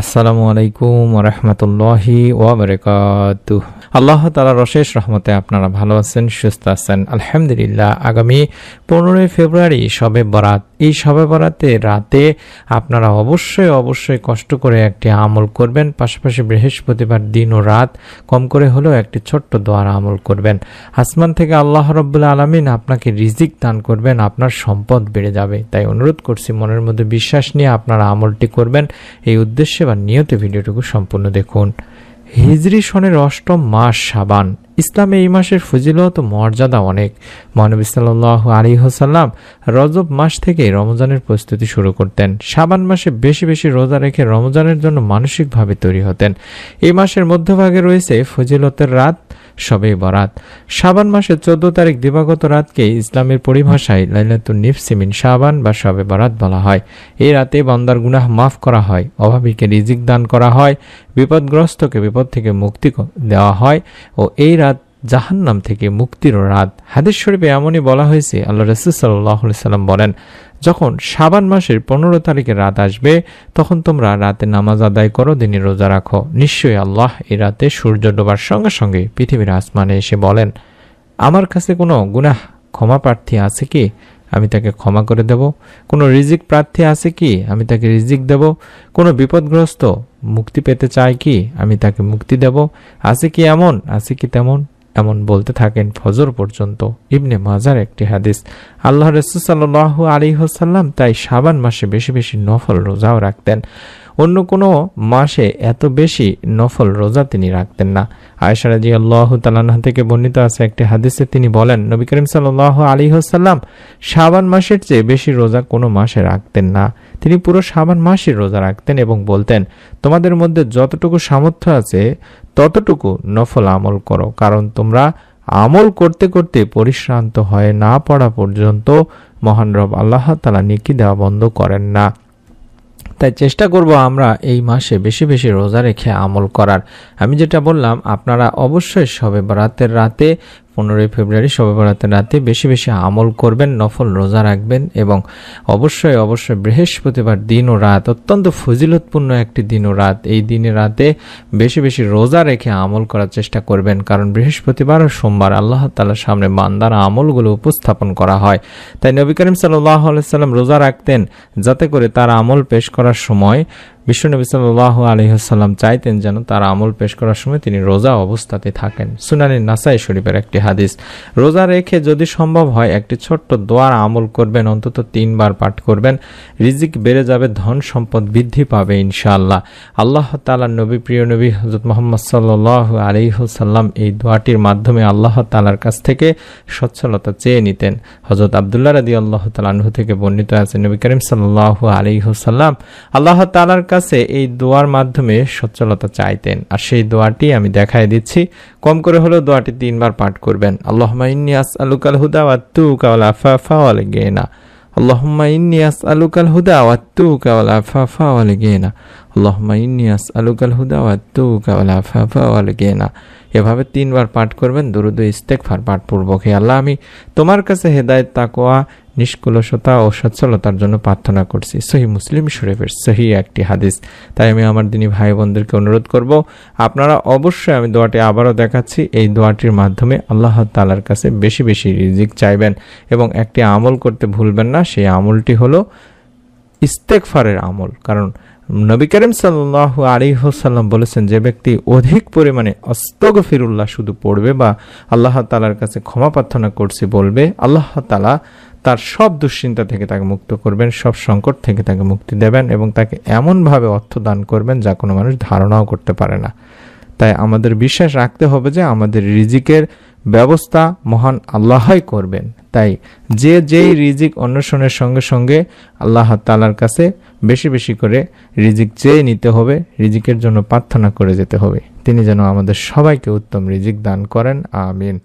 আসসালামু আলাইকুম ওয়া রাহমাতুল্লাহি ওয়া বারাকাতুহু। আল্লাহ তাআলার অশেষ রহমতে আপনারা ভালো আছেন, সুস্থ আছেন আলহামদুলিল্লাহ। আগামী 15 ফেব্রুয়ারি শবে বরাত। এই শবে বরাতে রাতে আপনারা অবশ্যই কষ্ট করে একটি আমল করবেন, পাশাপাশি বৃহস্পতিবার দিন ও রাত কম করে হলেও একটি ছোট্ট দোয়ার আমল করবেন। আসমান থেকে আল্লাহ রাব্বুল আলামিন আপনাকে রিজিক দান করবেন, আপনার সম্পদ বেড়ে যাবে। তাই অনুরোধ করছি, মনের মধ্যে বিশ্বাস নিয়ে আপনারা আমলটি করবেন। এই উদ্দেশ্যে বা নিয়তে ভিডিওটুকু সম্পূর্ণ দেখুন। হিজরি সনের অষ্টম মাস শাবান। ইসলামে এই মাসের ফজিলত ও মর্যাদা অনেক। মহানবী সাল্লাল্লাহু আলাইহি ওয়াসাল্লাম রজব মাস থেকে রমজানের প্রস্তুতি শুরু করতেন। শাবান মাসে বেশি বেশি রোজা রেখে রমজানের জন্য মানসিকভাবে তৈরি হতেন। এই মাসের মধ্যভাগে রয়েছে ফজিলতের রাত শবে বরাত। শাবান মাসের 14 তারিখ দিবাগত রাতকে ইসলামের পরিভাষায় লাইলাতুন নিসফি মিন শাবান বা শবে বরাত বলা হয়। এই রাতে বান্দার গুনাহ মাফ করা হয়, অভাবীকে রিজিক দান করা হয়, বিপদগ্রস্তকে বিপদ থেকে মুক্তি দেওয়া হয় ও এই রাত জাহান্নাম থেকে মুক্তির রাত। হাদিস শরীফে এমনই বলা হয়েছে। আল্লাহ রাসূল সাল্লাল্লাহু আলাইহি সাল্লাম বলেন, যখন শাবান মাসের 15 তারিখে রাত আসবে তখন তোমরা রাতে নামাজ আদায় করো, দিনে রোজা রাখো। নিশ্চয়ই আল্লাহ এই রাতে সূর্য ডোবার সঙ্গে সঙ্গে পৃথিবীর আসমানে এসে বলেন, আমার কাছে কোনো গুনাহ ক্ষমা প্রার্থী আছে কি? আমি তাকে ক্ষমা করে দেব। কোনো রিজিক প্রার্থী আছে কি? আমি তাকে রিজিক দেব। কোনো বিপদগ্রস্ত মুক্তি পেতে চায় কি? আমি তাকে মুক্তি দেব। আছে কি এমন, আছে কি তেমন, এমন বলতে থাকেন ফজর পর্যন্ত। ইবনে মাজার একটি হাদিস। আল্লাহ রাসূল সাল্লাল্লাহু আলাইহি ওয়াসাল্লাম তাই শাবান মাসে বেশি বেশি নফল রোজাও রাখতেন। অন্য কোনো মাসে এত বেশি নফল রোজা তিনি রাখতেন না। আয়েশা রাদিয়াল্লাহু তাআলা আনহা থেকে বর্ণিত আছে একটি হাদিসে তিনি বলেন, নবী করিম সাল্লাল্লাহু আলাইহি ওয়াসাল্লাম শাবান মাসের চেয়ে বেশি রোজা কোনো মাসে রাখতেন না। তিনি পুরো শাবান মাসের রোজা রাখতেন এবং বলতেন, তোমাদের মধ্যে যতটুকু সামর্থ্য আছে ততটুকু নফল আমল করো, কারণ তোমরা আমল করতে করতে পরিশ্রান্ত হয়ে না পড়া পর্যন্ত মহান রব আল্লাহ তাআলা নেকি দেওয়া বন্ধ করেন না। তাই চেষ্টা করব আমরা এই মাসে বেশি বেশি রোজা রেখে আমল করার। আমি যেটা বললাম, আপনারা অবশ্যই শবে বরাতের রাতে 15 ফেব্রুয়ারি শবে বরাতের রাতে বেশি বেশি আমল করবেন, নফল রোজা রাখবেন এবং অবশ্যই বৃহস্পতিবার দিন ও রাত অত্যন্ত ফজিলতপূর্ণ একটি দিন ও রাত। এই দিনে রাতে বেশি বেশি রোজা রেখে আমল করার চেষ্টা করবেন, কারণ বৃহস্পতিবার ও সোমবার আল্লাহ তাআলার সামনে বান্দার আমলগুলো উপস্থাপন করা হয়। তাই নবী করিম সাল্লাল্লাহু আলাইহি সাল্লাম রোজা রাখতেন যাতে করে তার আমল পেশ করার সময় বিশ্বনবী সাল্লাল্লাহু আলাইহি ওয়াসাল্লাম চাইতেন যেন তার আমল পেশ করার সময় তিনি রোজা অবস্থাতে থাকেন। সুনানে নাসাই শরীফের একটি হাদিস। রোজা রেখে যদি সম্ভব হয় একটি ছোট্ট দোয়ার আমল করবেন, অন্তত 3 বার পাঠ করবেন। রিজিক বেড়ে যাবে, ধন সম্পদ বৃদ্ধি পাবে ইনশাআল্লাহ। আল্লাহ তাআলার নবী, প্রিয় নবী হযরত মুহাম্মদ সাল্লাল্লাহু আলাইহি ওয়াসাল্লাম এই দোয়াটির মাধ্যমে আল্লাহ তাআলার কাছ থেকে সচ্ছলতা চেয়ে নিতেন। হযরত আব্দুল্লাহ রাদিয়াল্লাহু তাআলা আনহু থেকে বর্ণিত আছে, নবী করিম সাল্লাল্লাহু আলাইহি ওয়াসাল্লাম আল্লাহ তাআলার কাছে এই দোয়ার মাধ্যমে সচ্ছলতা চাইতেন। আর সেই দোয়াটি আমি দেখাই দিচ্ছি। কম করে হলেও দোয়াটি 3 বার পাঠ করবেন। আল্লাহুম্মা ইন্নী আসআলুকাল হুদা ওয়াত তুকা ওয়াল আফাফা ওয়াল গিনা। আল্লাহুম্মা ইন্নী আসআলুকাল হুদা ওয়াত তুকা ওয়াল আফাফা ওয়াল গিনা। আল্লাহুম্মা ইন্নী আসআলুকাল হুদা ওয়াত তুকা ওয়াল আফাফা ওয়াল গিনা। এভাবে 3 বার পাঠ করবেন দুরূদ ও ইস্তেগফার পাঠ পূর্বক। হে আল্লাহ, আমি তোমার কাছে হেদায়েত, তাকওয়া, নিষ্কুলসতা ও সচ্ছলতার জন্য প্রার্থনা করছি। সহিহ মুসলিম শরীফের সহিহ একটি হাদিস। তাই আমি আমার দিনী ভাই বোনদেরকে অনুরোধ করব, আপনারা অবশ্যই, আমি দোয়াটি আবারও দেখাচ্ছি, এই দোয়াটির মাধ্যমে আল্লাহ তাআলার কাছে বেশি বেশি রিজিক চাইবেন এবং একটি আমল করতে ভুলবেন না। সেই আমলটি হলো ইস্তেগফারের আমল। কারণ নবী করিম সাল্লাল্লাহু আলাইহি ওয়াসাল্লাম বলেছেন, যে ব্যক্তি অধিক পরিমাণে আস্তাগফিরুল্লাহ শুধু পড়বে বা আল্লাহ তাআলার কাছে ক্ষমা প্রার্থনা করছি বলবে, আল্লাহ তাআলা তার সব দুশ্চিন্তা থেকে তাকে মুক্ত করবেন, সব সংকট থেকে তাকে মুক্তি দেবেন এবং তাকে এমনভাবে অর্থ দান করবেন যা কোনো মানুষ ধারণাও করতে পারে না। তাই আমাদের বিশ্বাস রাখতে হবে যে আমাদের রিজিকের ব্যবস্থা মহান আল্লাহই করবেন। তাই যেই রিজিক অন্বেষণের সঙ্গে সঙ্গে আল্লাহ তাআলার কাছে বেশি বেশি করে রিজিক চেয়ে নিতে হবে, রিজিকের জন্য প্রার্থনা করে যেতে হবে। তিনি যেন আমাদের সবাইকে উত্তম রিজিক দান করেন। আমিন।